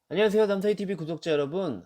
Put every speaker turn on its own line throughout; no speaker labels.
안녕하세요. 남서희TV 구독자 여러분.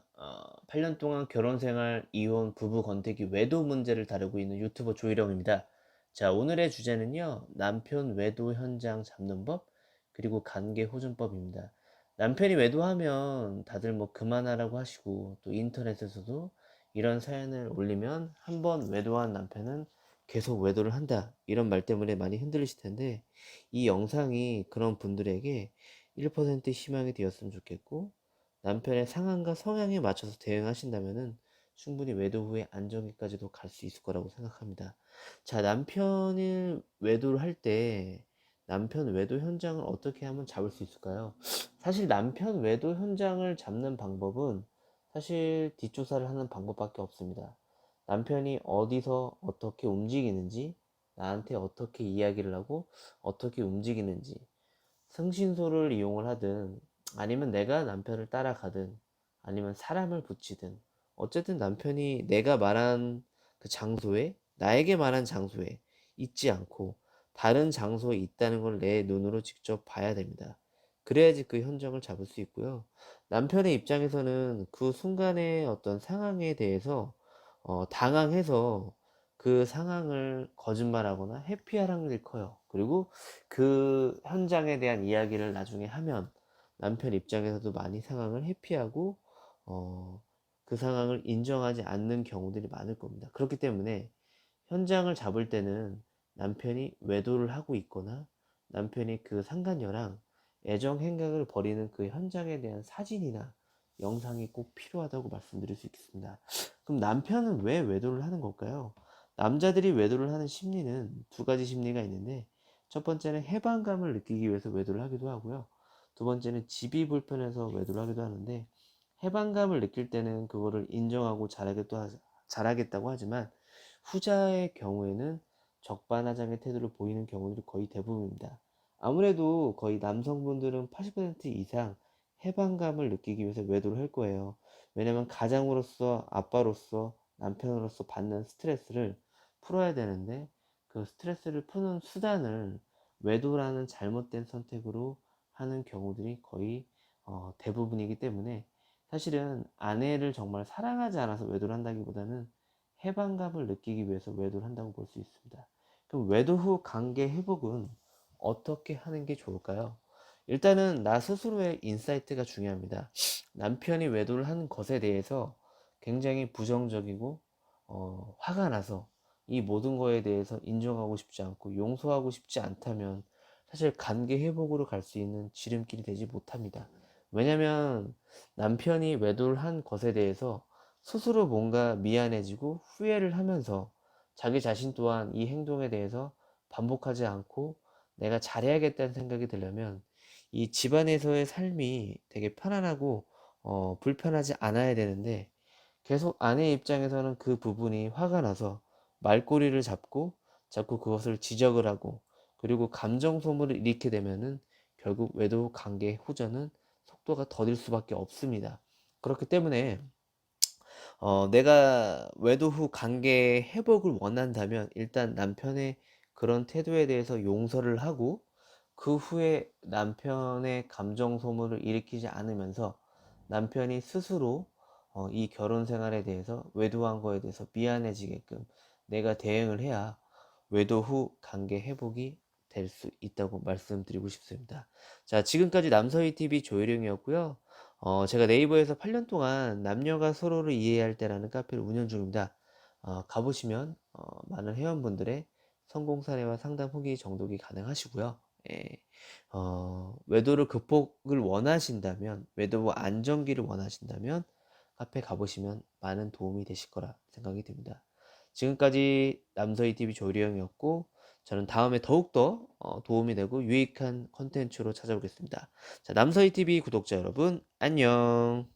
8년 동안 결혼생활, 이혼, 부부 권태기, 외도 문제를 다루고 있는 유튜버 조일영입니다. 자, 오늘의 주제는요. 남편 외도 현장 잡는 법, 그리고 관계 호전법입니다. 남편이 외도하면 다들 뭐 그만하라고 하시고, 또 인터넷에서도 이런 사연을 올리면 한 번 외도한 남편은 계속 외도를 한다, 이런 말 때문에 많이 흔들리실 텐데, 이 영상이 그런 분들에게 1% 희망이 되었으면 좋겠고, 남편의 상황과 성향에 맞춰서 대응하신다면은 충분히 외도 후에 안정기까지도 갈 수 있을 거라고 생각합니다. 자, 남편이 외도를 할 때 남편 외도 현장을 어떻게 하면 잡을 수 있을까요? 사실 남편 외도 현장을 잡는 방법은 사실 뒷조사를 하는 방법밖에 없습니다. 남편이 어디서 어떻게 움직이는지, 나한테 어떻게 이야기를 하고 어떻게 움직이는지, 승신소를 이용을 하든, 아니면 내가 남편을 따라가든, 아니면 사람을 붙이든, 어쨌든 남편이 내가 말한 그 장소에, 나에게 말한 장소에 있지 않고 다른 장소에 있다는 걸 내 눈으로 직접 봐야 됩니다. 그래야지 그 현장을 잡을 수 있고요. 남편의 입장에서는 그 순간의 어떤 상황에 대해서 당황해서 그 상황을 거짓말하거나 회피할 확률이 커요. 그리고 그 현장에 대한 이야기를 나중에 하면 남편 입장에서도 많이 상황을 회피하고 어, 그 상황을 인정하지 않는 경우들이 많을 겁니다. 그렇기 때문에 현장을 잡을 때는 남편이 외도를 하고 있거나 남편이 그 상간녀랑 애정 행각을 벌이는 그 현장에 대한 사진이나 영상이 꼭 필요하다고 말씀드릴 수 있겠습니다. 그럼 남편은 왜 외도를 하는 걸까요? 남자들이 외도를 하는 심리는 두 가지 심리가 있는데, 첫 번째는 해방감을 느끼기 위해서 외도를 하기도 하고요. 두 번째는 집이 불편해서 외도를 하기도 하는데, 해방감을 느낄 때는 그거를 인정하고 잘하겠다고 하지만, 후자의 경우에는 적반하장의 태도를 보이는 경우들이 거의 대부분입니다. 아무래도 거의 남성분들은 80% 이상 해방감을 느끼기 위해서 외도를 할 거예요. 왜냐면 가장으로서, 아빠로서, 남편으로서 받는 스트레스를 풀어야 되는데, 그 스트레스를 푸는 수단을 외도라는 잘못된 선택으로 하는 경우들이 거의 대부분이기 때문에, 사실은 아내를 정말 사랑하지 않아서 외도를 한다기보다는 해방감을 느끼기 위해서 외도를 한다고 볼 수 있습니다. 그럼 외도 후 관계 회복은 어떻게 하는 게 좋을까요? 일단은 나 스스로의 인사이트가 중요합니다. 남편이 외도를 하는 것에 대해서 굉장히 부정적이고 화가 나서 이 모든 거에 대해서 인정하고 싶지 않고 용서하고 싶지 않다면 사실 관계 회복으로 갈 수 있는 지름길이 되지 못합니다. 왜냐면 남편이 외도를 한 것에 대해서 스스로 뭔가 미안해지고 후회를 하면서 자기 자신 또한 이 행동에 대해서 반복하지 않고 내가 잘해야겠다는 생각이 들려면 이 집안에서의 삶이 되게 편안하고 불편하지 않아야 되는데, 계속 아내 입장에서는 그 부분이 화가 나서 말꼬리를 잡고 자꾸 그것을 지적을 하고, 그리고 감정 소모를 일으키게 되면은 결국 외도 관계 후전은 속도가 더딜 수밖에 없습니다. 그렇기 때문에 내가 외도 후 관계 회복을 원한다면 일단 남편의 그런 태도에 대해서 용서를 하고, 그 후에 남편의 감정 소모를 일으키지 않으면서 남편이 스스로 이 결혼 생활에 대해서 외도한 거에 대해서 미안해지게끔 내가 대응을 해야 외도 후 관계 회복이 될 수 있다고 말씀드리고 싶습니다. 자, 지금까지 남서희 TV 조혜령이었고요. 제가 네이버에서 8년 동안 남녀가 서로를 이해할 때라는 카페를 운영 중입니다. 가보시면 많은 회원분들의 성공 사례와 상담 후기 정독이 가능하시고요. 예, 외도를 극복을 원하신다면, 외도 안정기를 원하신다면 카페 가보시면 많은 도움이 되실 거라 생각이 듭니다. 지금까지 남서희 TV 조리영이었고, 저는 다음에 더욱더 도움이 되고 유익한 컨텐츠로 찾아오겠습니다. 자, 남서희 TV 구독자 여러분, 안녕.